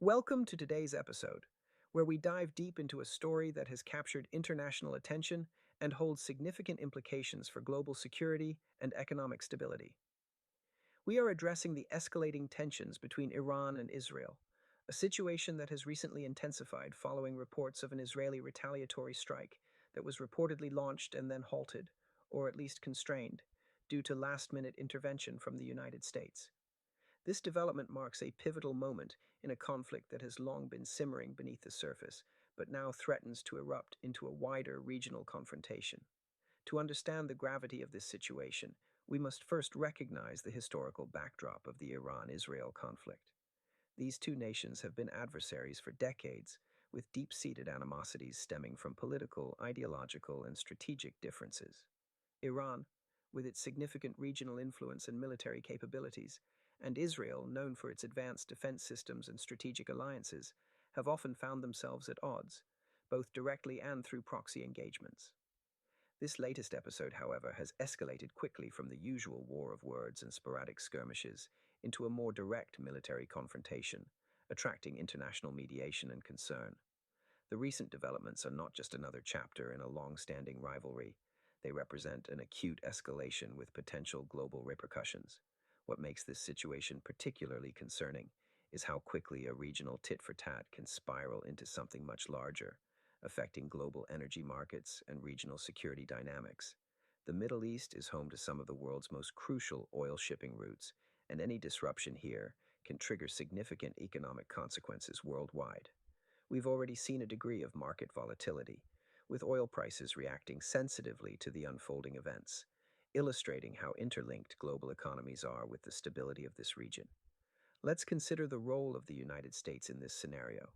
Welcome to today's episode, where we dive deep into a story that has captured international attention and holds significant implications for global security and economic stability. We are addressing the escalating tensions between Iran and Israel, a situation that has recently intensified following reports of an Israeli retaliatory strike that was reportedly launched and then halted, or at least constrained, due to last minute intervention from the United States. This development marks a pivotal moment in a conflict that has long been simmering beneath the surface, but now threatens to erupt into a wider regional confrontation. To understand the gravity of this situation, we must first recognize the historical backdrop of the Iran Israel conflict. These two nations have been adversaries for decades, with deep seated animosities stemming from political, ideological, and strategic differences. Iran, with its significant regional influence and military capabilities, and Israel, known for its advanced defense systems and strategic alliances, have often found themselves at odds, both directly and through proxy engagements. This latest episode, however, has escalated quickly from the usual war of words and sporadic skirmishes into a more direct military confrontation, attracting international mediation and concern. The recent developments are not just another chapter in a long-standing rivalry. They represent an acute escalation with potential global repercussions. What makes this situation particularly concerning is how quickly a regional tit-for-tat can spiral into something much larger, affecting global energy markets and regional security dynamics. The Middle East is home to some of the world's most crucial oil shipping routes, and any disruption here can trigger significant economic consequences worldwide. We've already seen a degree of market volatility, with oil prices reacting sensitively to the unfolding events, illustrating how interlinked global economies are with the stability of this region. Let's consider the role of the United States in this scenario.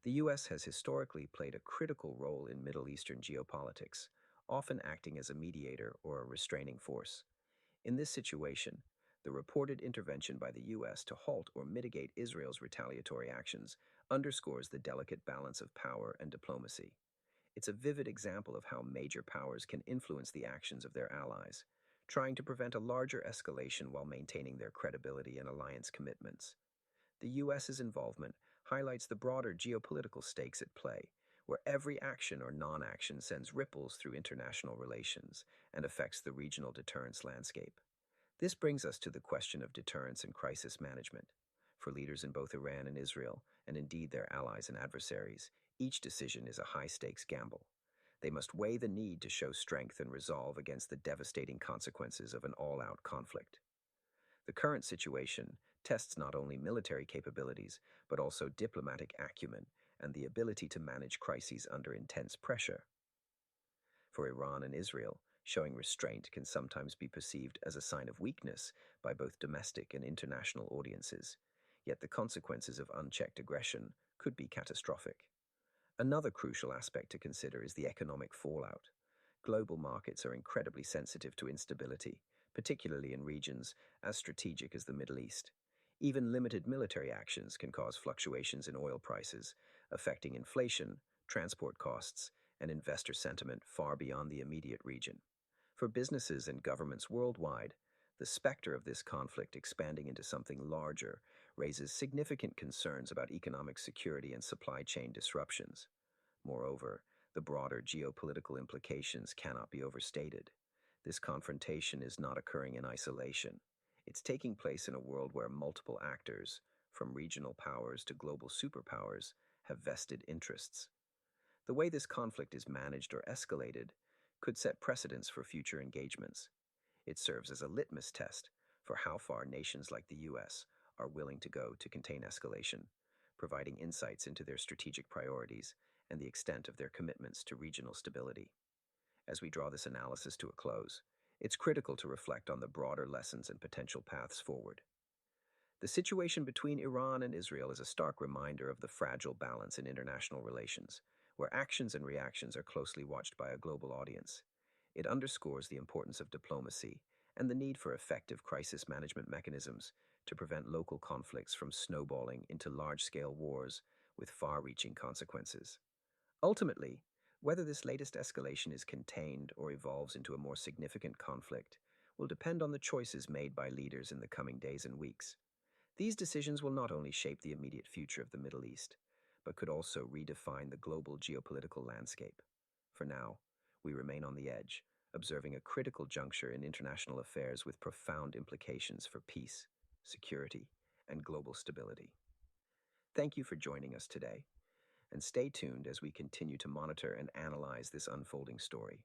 The U.S. has historically played a critical role in Middle Eastern geopolitics, often acting as a mediator or a restraining force. In this situation, the reported intervention by the U.S. to halt or mitigate Israel's retaliatory actions underscores the delicate balance of power and diplomacy. It's a vivid example of how major powers can influence the actions of their allies, trying to prevent a larger escalation while maintaining their credibility and alliance commitments. The U.S.'s involvement highlights the broader geopolitical stakes at play, where every action or non-action sends ripples through international relations and affects the regional deterrence landscape. This brings us to the question of deterrence and crisis management. For leaders in both Iran and Israel, and indeed their allies and adversaries, each decision is a high-stakes gamble. They must weigh the need to show strength and resolve against the devastating consequences of an all-out conflict. The current situation tests not only military capabilities, but also diplomatic acumen and the ability to manage crises under intense pressure. For Iran and Israel, showing restraint can sometimes be perceived as a sign of weakness by both domestic and international audiences, yet the consequences of unchecked aggression could be catastrophic. Another crucial aspect to consider is the economic fallout. Global markets are incredibly sensitive to instability, particularly in regions as strategic as the Middle East. Even limited military actions can cause fluctuations in oil prices, affecting inflation, transport costs, and investor sentiment far beyond the immediate region. For businesses and governments worldwide, the specter of this conflict expanding into something larger raises significant concerns about economic security and supply chain disruptions. Moreover, the broader geopolitical implications cannot be overstated. This confrontation is not occurring in isolation. It's taking place in a world where multiple actors, from regional powers to global superpowers, have vested interests. The way this conflict is managed or escalated could set precedents for future engagements. It serves as a litmus test for how far nations like the U.S. are willing to go to contain escalation, providing insights into their strategic priorities and the extent of their commitments to regional stability. As we draw this analysis to a close, it's critical to reflect on the broader lessons and potential paths forward. The situation between Iran and Israel is a stark reminder of the fragile balance in international relations, where actions and reactions are closely watched by a global audience. It underscores the importance of diplomacy and the need for effective crisis management mechanisms to prevent local conflicts from snowballing into large-scale wars with far-reaching consequences. Ultimately, whether this latest escalation is contained or evolves into a more significant conflict will depend on the choices made by leaders in the coming days and weeks. These decisions will not only shape the immediate future of the Middle East, but could also redefine the global geopolitical landscape. For now, we remain on the edge, observing a critical juncture in international affairs with profound implications for peace, security, and global stability. Thank you for joining us today, and stay tuned as we continue to monitor and analyze this unfolding story.